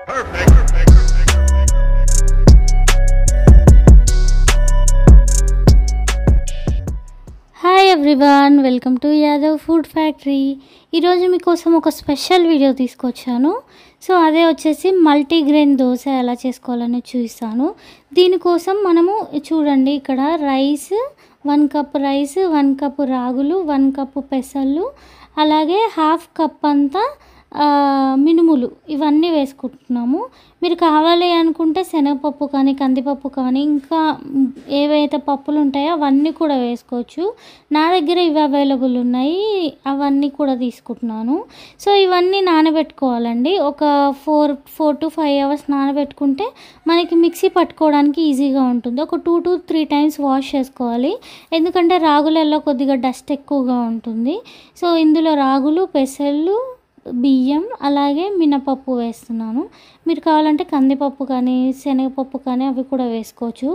Hi everyone, welcome to Yadav food factory. ఈరోజు మీకోసం ఒక స్పెషల్ వీడియో తీసుకొచ్చాను. సో అదే వచ్చేసి మల్టీగ్రెయిన్ దోశ ఎలా చేసుకోవాలని చూపిస్తాను. దీనికోసం మనము చూడండి, ఇక్కడ రైస్ 1 కప్ రైస్, 1 కప్ రాగులు, 1 కప్ పెసళ్ళు, అలాగే హాఫ్ కప్ అంతా మినుములు, ఇవన్నీ వేసుకుంటున్నాము. మీరు కావాలి అనుకుంటే శనగపప్పు కానీ, కందిపప్పు కానీ, ఇంకా ఏవైతే పప్పులు ఉంటాయో అవన్నీ కూడా వేసుకోవచ్చు. నా దగ్గర ఇవి అవైలబుల్ ఉన్నాయి, అవన్నీ కూడా తీసుకుంటున్నాను. సో ఇవన్నీ నానబెట్టుకోవాలండి. ఒక 4 to 5 అవర్స్ నానబెట్టుకుంటే మనకి మిక్సీ పట్టుకోవడానికి ఈజీగా ఉంటుంది. ఒక 2 to 3 టైమ్స్ వాష్ చేసుకోవాలి, ఎందుకంటే రాగులలో కొద్దిగా డస్ట్ ఎక్కువగా ఉంటుంది. సో ఇందులో రాగులు, పెసళ్ళు, బియ్యం, అలాగే మినపప్పు వేస్తున్నాను. మీరు కావాలంటే కందిపప్పు కానీ, శనగపప్పు కానీ అవి కూడా వేసుకోవచ్చు.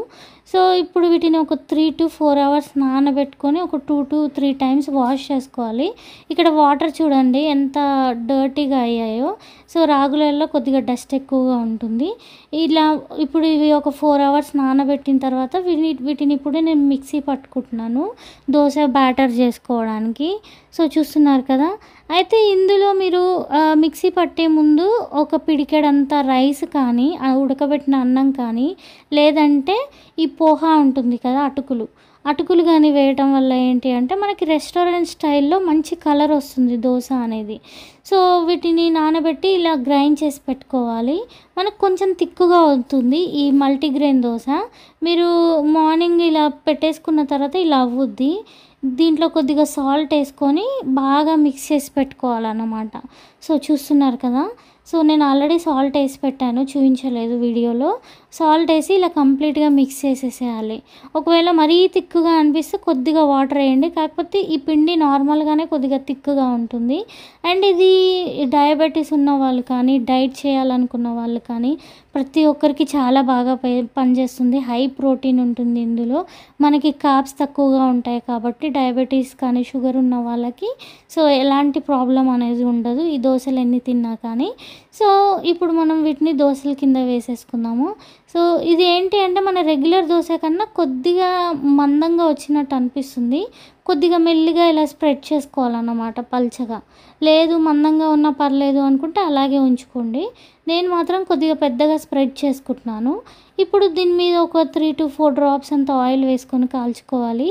సో ఇప్పుడు వీటిని ఒక 3 to 4 అవర్స్ నానబెట్టుకొని ఒక 2 to 3 టైమ్స్ వాష్ చేసుకోవాలి. ఇక్కడ వాటర్ చూడండి ఎంత డర్టీగా అయ్యాయో. సో రాగులలో కొద్దిగా డస్ట్ ఎక్కువగా ఉంటుంది. ఇలా ఇప్పుడు ఇవి ఒక 4 అవర్స్ నానబెట్టిన తర్వాత వీటిని ఇప్పుడు నేను మిక్సీ పట్టుకుంటున్నాను దోశ బ్యాటర్ చేసుకోవడానికి. సో చూస్తున్నారు కదా. అయితే ఇందులో మీరు మిక్సీ పట్టే ముందు ఒక పిడికెడంతా రైస్ కానీ, ఉడకబెట్టిన అన్నం కానీ, లేదంటే ఈ పోహా ఉంటుంది కదా, అటుకులు కానీ వేయటం వల్ల ఏంటి అంటే మనకి రెస్టారెంట్ స్టైల్లో మంచి కలర్ వస్తుంది దోశ అనేది. సో వీటిని నానబెట్టి ఇలా గ్రైండ్ చేసి పెట్టుకోవాలి. మనకు కొంచెం తిక్కుగా అవుతుంది ఈ మల్టీగ్రెయిన్ దోశ. మీరు మార్నింగ్ ఇలా పెట్టేసుకున్న తర్వాత ఇలా అవ్వుద్ది. దీంట్లో కొద్దిగా సాల్ట్ వేసుకొని బాగా మిక్స్ చేసి పెట్టుకోవాలన్నమాట. సో చూస్తున్నారు కదా. సో నేను ఆల్రెడీ సాల్ట్ వేసి పెట్టాను, చూపించలేదు వీడియోలో. సాల్ట్ వేసి ఇలా కంప్లీట్గా మిక్స్ చేసేసేయాలి. ఒకవేళ మరీ తిక్కుగా అనిపిస్తే కొద్దిగా వాటర్ వేయండి, కాకపోతే ఈ పిండి నార్మల్గానే కొద్దిగా తిక్కుగా ఉంటుంది. అండ్ ఇది డయాబెటీస్ ఉన్న వాళ్ళు కానీ, డైట్ చేయాలనుకున్న వాళ్ళు కానీ ప్రతి ఒక్కరికి చాలా బాగా పనిచేస్తుంది. హై ప్రోటీన్ ఉంటుంది ఇందులో. మనకి కార్బ్స్ తక్కువగా ఉంటాయి కాబట్టి డయాబెటీస్ కానీ, షుగర్ ఉన్న వాళ్ళకి సో ఎలాంటి ప్రాబ్లం అనేది ఉండదు ఈ దోశలు ఎన్ని తిన్నా కానీ. సో ఇప్పుడు మనం వీటిని దోశల కింద వేసేసుకుందాము. సో ఇది ఏంటి అంటే మన రెగ్యులర్ దోశ కన్నా కొద్దిగా మందంగా వచ్చినట్టు అనిపిస్తుంది. కొద్దిగా మెల్లిగా ఇలా స్ప్రెడ్ చేసుకోవాలన్నమాట పల్చగా. లేదు మందంగా ఉన్నా పర్లేదు అనుకుంటే అలాగే ఉంచుకోండి. నేను మాత్రం కొద్దిగా పెద్దగా స్ప్రెడ్ చేసుకుంటున్నాను. ఇప్పుడు దీని మీద ఒక 3 to 4 డ్రాప్స్ అంత ఆయిల్ వేసుకొని కాల్చుకోవాలి.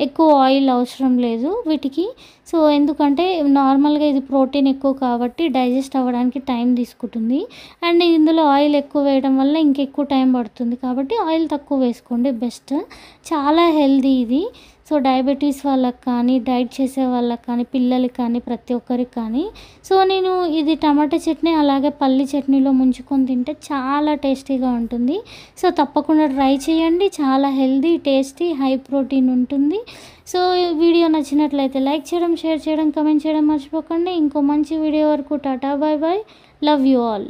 ఎక్కువ ఆయిల్ అవసరం లేదు వీటికి. సో ఎందుకంటే నార్మల్గా ఇది ప్రోటీన్ ఎక్కువ కాబట్టి డైజెస్ట్ అవ్వడానికి టైం తీసుకుంటుంది. అండ్ ఇందులో ఆయిల్ ఎక్కువ వేయడం వల్ల ఇంకెక్కువ టైం పడుతుంది కాబట్టి ఆయిల్ తక్కువ వేసుకోండి బెస్ట్. చాలా హెల్దీ ఇది. సో డయాబెటీస్ వాళ్ళకి కానీ, డైట్ చేసే వాళ్ళకి కానీ, పిల్లలకి కానీ, ప్రతి ఒక్కరికి కానీ. సో నేను ఇది టమాటా చట్నీ అలాగే పల్లి చట్నీలో ముంచుకొని తింటే చాలా టేస్టీగా ఉంటుంది. సో తప్పకుండా ట్రై చేయండి. చాలా హెల్దీ, టేస్టీ, హై ప్రోటీన్ ఉంటుంది. సో వీడియో నచ్చినట్లయితే లైక్ చేయడం, షేర్ చేయడం, కమెంట్ చేయడం మర్చిపోకండి. ఇంకో మంచి వీడియో వరకు tata, bye bye, love you all.